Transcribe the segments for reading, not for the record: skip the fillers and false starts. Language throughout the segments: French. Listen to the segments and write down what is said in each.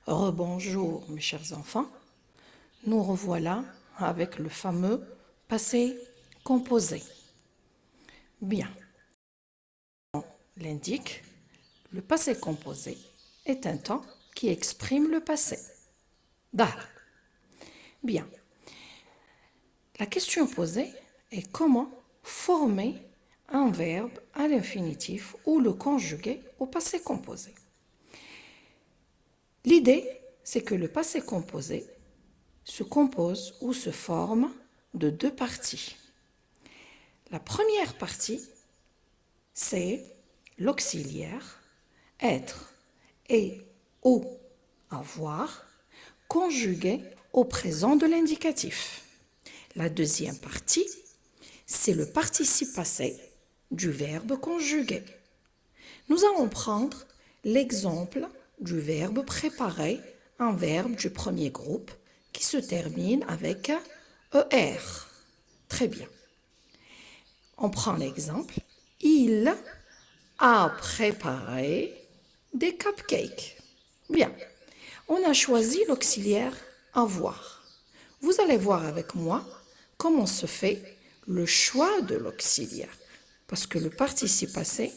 Rebonjour mes chers enfants, nous revoilà avec le fameux passé composé. Bien, on l'indique, le passé composé est un temps qui exprime le passé. Dar. Bien, la question posée est comment former un verbe à l'infinitif ou le conjuguer au passé composé. L'idée, c'est que le passé composé se compose ou se forme de deux parties. La première partie, c'est l'auxiliaire être et ou avoir conjugué au présent de l'indicatif. La deuxième partie, c'est le participe passé du verbe conjugué. Nous allons prendre l'exemple du verbe préparer, un verbe du premier groupe qui se termine avec ER. Très bien. On prend l'exemple. Il a préparé des cupcakes. Bien. On a choisi l'auxiliaire avoir. Vous allez voir avec moi comment se fait le choix de l'auxiliaire. Parce que le participe passé,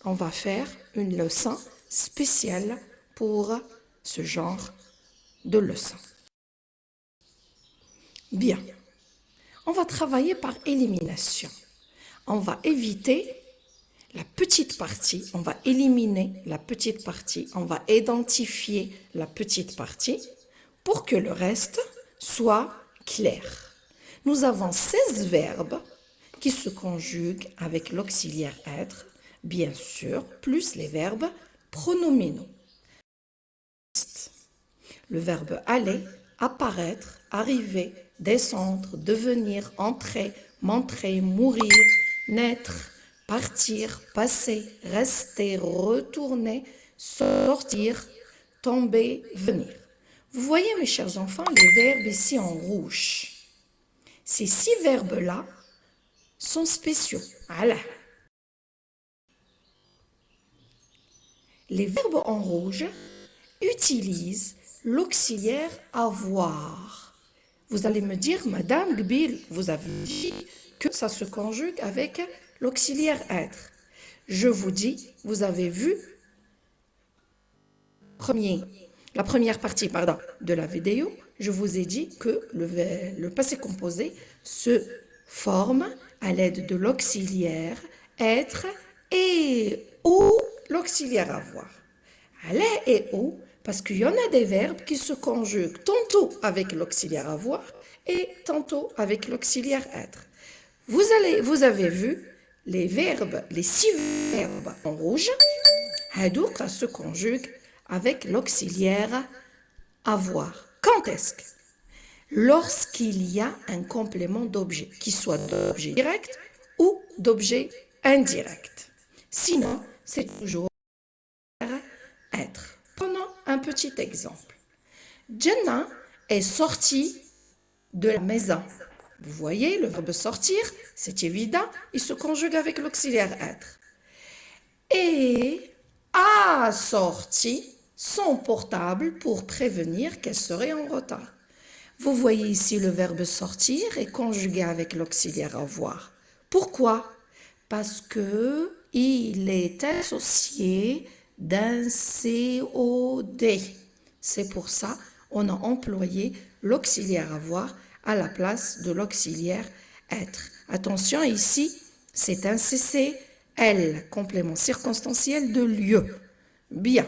on va faire une leçon spéciale pour ce genre de leçon. Bien. On va travailler par élimination. On va éviter la petite partie, on va éliminer la petite partie, on va identifier la petite partie pour que le reste soit clair. Nous avons 16 verbes qui se conjuguent avec l'auxiliaire être, bien sûr, plus les verbes pronominaux. Le verbe aller, apparaître, arriver, descendre, devenir, entrer, montrer, mourir, naître, partir, passer, rester, retourner, sortir, tomber, venir. Vous voyez mes chers enfants les verbes ici en rouge. Ces 6 verbes-là sont spéciaux. Voilà. Les verbes en rouge utilisent l'auxiliaire avoir. Vous allez me dire, Madame Gbil, vous avez dit que ça se conjugue avec l'auxiliaire être. Je vous dis, vous avez vu la première partie de la vidéo, je vous ai dit que le passé composé se forme à l'aide de l'auxiliaire être et ou l'auxiliaire avoir. Aller et ou, parce qu'il y en a des verbes qui se conjuguent tantôt avec l'auxiliaire avoir et tantôt avec l'auxiliaire être. Vous avez vu les verbes, les 6 verbes en rouge, ça se conjugue avec l'auxiliaire avoir. Quand est-ce que? Lorsqu'il y a un complément d'objet, qui soit d'objet direct ou d'objet indirect. Sinon, c'est toujours être. Prenons un petit exemple. Jenna est sortie de la maison. Vous voyez, le verbe sortir, c'est évident, il se conjugue avec l'auxiliaire être. Et a sorti son portable pour prévenir qu'elle serait en retard. Vous voyez ici le verbe sortir est conjugué avec l'auxiliaire avoir. Pourquoi? Parce que il est associé d'un COD. C'est pour ça on a employé l'auxiliaire avoir à la place de l'auxiliaire être. Attention ici, c'est un CCL, complément circonstanciel de lieu. Bien.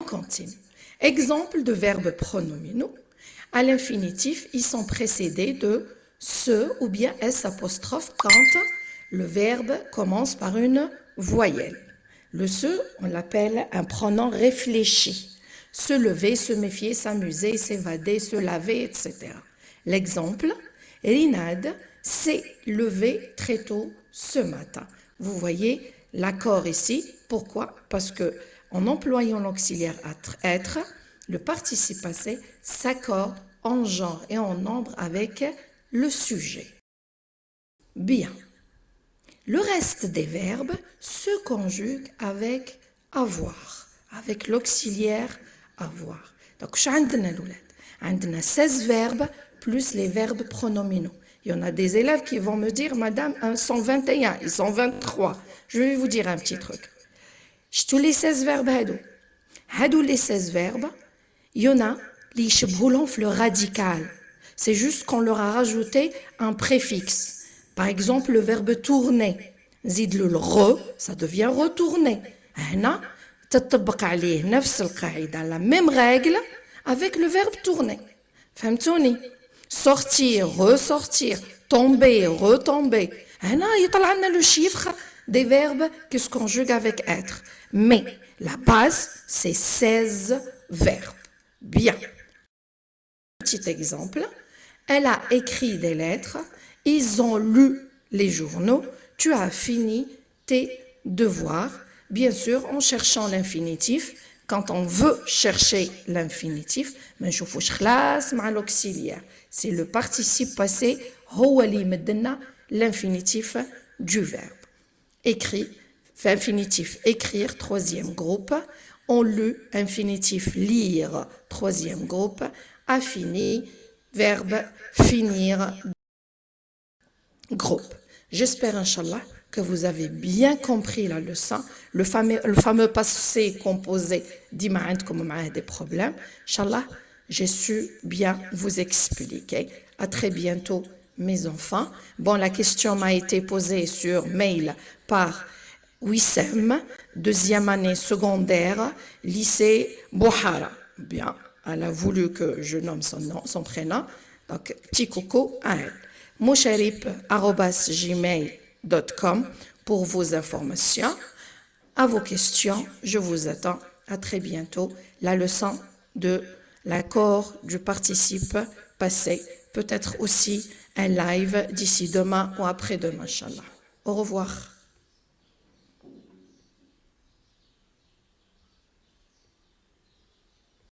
On continue. Exemple de verbes pronominaux. À l'infinitif, ils sont précédés de se ou bien s apostrophe quand le verbe commence par une voyelle. Le se, on l'appelle un pronom réfléchi. Se lever, se méfier, s'amuser, s'évader, se laver, etc. L'exemple, Rinad s'est levé très tôt ce matin. Vous voyez l'accord ici. Pourquoi? Parce que en employant l'auxiliaire être, le participe passé s'accorde en genre et en nombre avec le sujet. Bien. Le reste des verbes se conjugue avec avoir, avec l'auxiliaire avoir. Donc, on a 16 verbes plus les verbes pronominaux. Il y en a des élèves qui vont me dire, Madame, ils sont 21, ils sont 23. Je vais vous dire un petit truc. Tous les 16 verbes, les 16 verbes, il y en a qui le radical. C'est juste qu'on leur a rajouté un préfixe. Par exemple, le verbe tourner. Zid le re, ça devient retourner. Hna, تطبق عليه نفس القاعدة, la même règle avec le verbe tourner. فهمتوني؟ Sortir, ressortir, tomber, retomber. Hna, يطلع لنا le chiffre des verbes qui se conjuguent avec être. Mais la base, c'est 16 verbes. Bien. Petit exemple. Elle a écrit des lettres. Ils ont lu les journaux. Tu as fini tes devoirs. Bien sûr, en cherchant l'infinitif. Quand on veut chercher l'infinitif, mais je fous classe mal l'auxiliaire. C'est le participe passé. هو اللي يمدنا l'infinitif du verbe. Écrit, infinitif écrire, troisième groupe. On lu, infinitif lire, troisième groupe. A fini, verbe finir, groupe. J'espère, Inch'Allah, que vous avez bien compris la leçon. Le fameux passé composé d'ima comme des problèmes. Inch'Allah, j'ai su bien vous expliquer. À très bientôt, mes enfants. Bon, la question m'a été posée sur mail par Wissem, deuxième année secondaire, lycée Bouhara. Bien, elle a voulu que je nomme son nom, son prénom. Donc, petit coucou à elle. moucharip@gmail.com pour vos informations. À vos questions, je vous attends. À très bientôt. La leçon de l'accord du participe passé. Peut-être aussi un live d'ici demain ou après-demain, Inch'Allah. Au revoir.